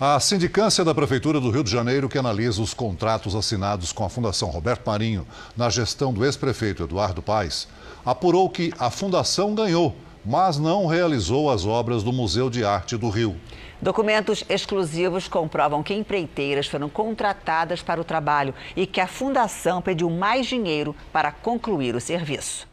A sindicância da Prefeitura do Rio de Janeiro, que analisa os contratos assinados com a Fundação Roberto Marinho na gestão do ex-prefeito Eduardo Paes, apurou que a Fundação ganhou, mas não realizou as obras do Museu de Arte do Rio. Documentos exclusivos comprovam que empreiteiras foram contratadas para o trabalho e que a Fundação pediu mais dinheiro para concluir o serviço.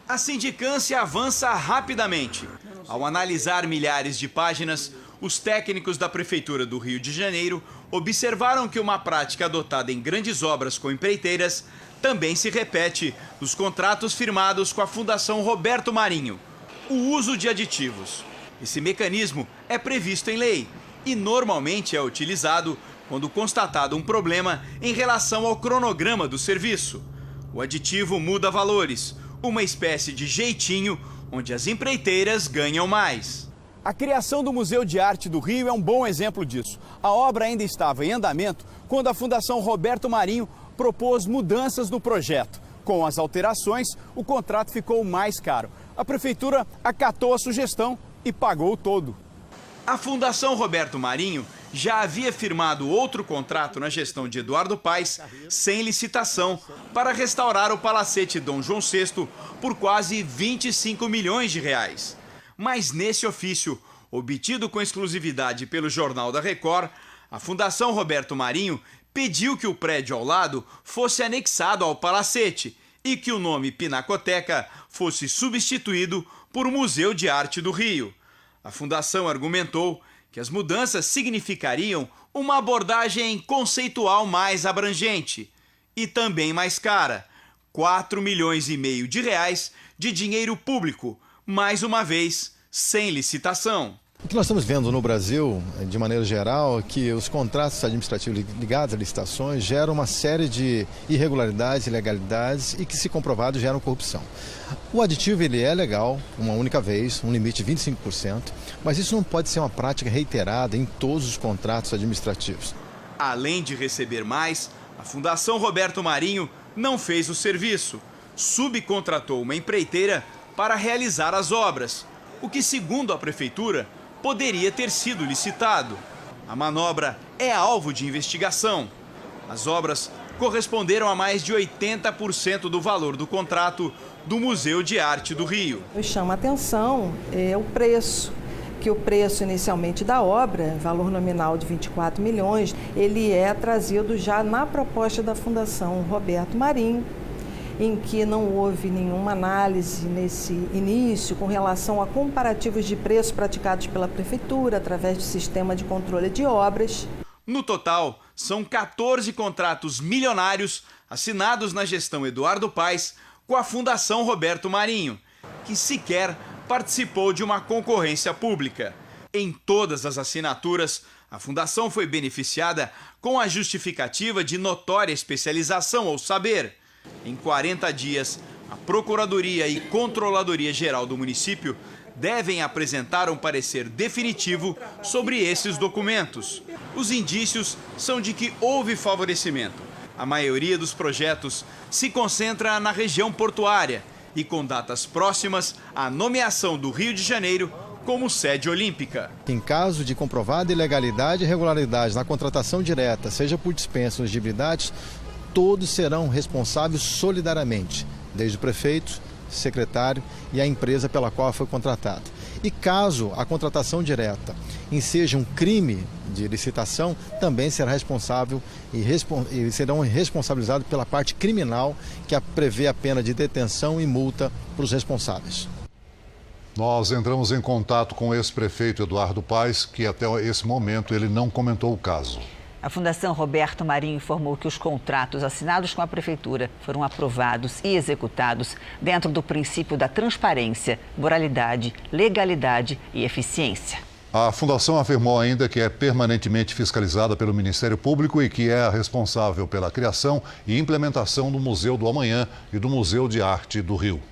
A sindicância avança rapidamente. Ao analisar milhares de páginas, os técnicos da Prefeitura do Rio de Janeiro observaram que uma prática adotada em grandes obras com empreiteiras também se repete nos contratos firmados com a Fundação Roberto Marinho: o uso de aditivos. Esse mecanismo é previsto em lei e normalmente é utilizado quando constatado um problema em relação ao cronograma do serviço. O aditivo muda valores, uma espécie de jeitinho onde as empreiteiras ganham mais. A criação do Museu de Arte do Rio é um bom exemplo disso. A obra ainda estava em andamento quando a Fundação Roberto Marinho propôs mudanças no projeto. Com as alterações, o contrato ficou mais caro. A Prefeitura acatou a sugestão e pagou todo. A Fundação Roberto Marinho já havia firmado outro contrato na gestão de Eduardo Paes, sem licitação, para restaurar o Palacete Dom João VI por quase 25 milhões de reais. Mas nesse ofício, obtido com exclusividade pelo Jornal da Record, a Fundação Roberto Marinho pediu que o prédio ao lado fosse anexado ao Palacete e que o nome Pinacoteca fosse substituído por Museu de Arte do Rio. A Fundação argumentou que as mudanças significariam uma abordagem conceitual mais abrangente e também mais cara: 4,5 milhões de reais de dinheiro público, mais uma vez, sem licitação. O que nós estamos vendo no Brasil, de maneira geral, é que os contratos administrativos ligados a licitações geram uma série de irregularidades, ilegalidades e que, se comprovado, geram corrupção. O aditivo ele é legal, uma única vez, um limite de 25%, mas isso não pode ser uma prática reiterada em todos os contratos administrativos. Além de receber mais, a Fundação Roberto Marinho não fez o serviço, subcontratou uma empreiteira para realizar as obras, o que, segundo a Prefeitura, poderia ter sido licitado. A manobra é alvo de investigação. As obras corresponderam a mais de 80% do valor do contrato do Museu de Arte do Rio. O que chama a atenção é o preço, que o preço inicialmente da obra, valor nominal de 24 milhões, ele é trazido já na proposta da Fundação Roberto Marinho, em que não houve nenhuma análise nesse início com relação a comparativos de preços praticados pela Prefeitura através do sistema de controle de obras. No total, são 14 contratos milionários assinados na gestão Eduardo Paes com a Fundação Roberto Marinho, que sequer participou de uma concorrência pública. Em todas as assinaturas, a Fundação foi beneficiada com a justificativa de notória especialização ou saber. Em 40 dias, a Procuradoria e Controladoria Geral do município devem apresentar um parecer definitivo sobre esses documentos. Os indícios são de que houve favorecimento. A maioria dos projetos se concentra na região portuária e com datas próximas à nomeação do Rio de Janeiro como sede olímpica. Em caso de comprovada ilegalidade e irregularidade na contratação direta, seja por dispensa ou exigibilidade, todos serão responsáveis solidariamente, desde o prefeito, secretário e a empresa pela qual foi contratado. E caso a contratação direta enseja um crime de licitação, também será responsável e serão responsabilizados pela parte criminal, que prevê a pena de detenção e multa para os responsáveis. Nós entramos em contato com o ex-prefeito Eduardo Paes, que até esse momento ele não comentou o caso. A Fundação Roberto Marinho informou que os contratos assinados com a Prefeitura foram aprovados e executados dentro do princípio da transparência, moralidade, legalidade e eficiência. A Fundação afirmou ainda que é permanentemente fiscalizada pelo Ministério Público e que é a responsável pela criação e implementação do Museu do Amanhã e do Museu de Arte do Rio.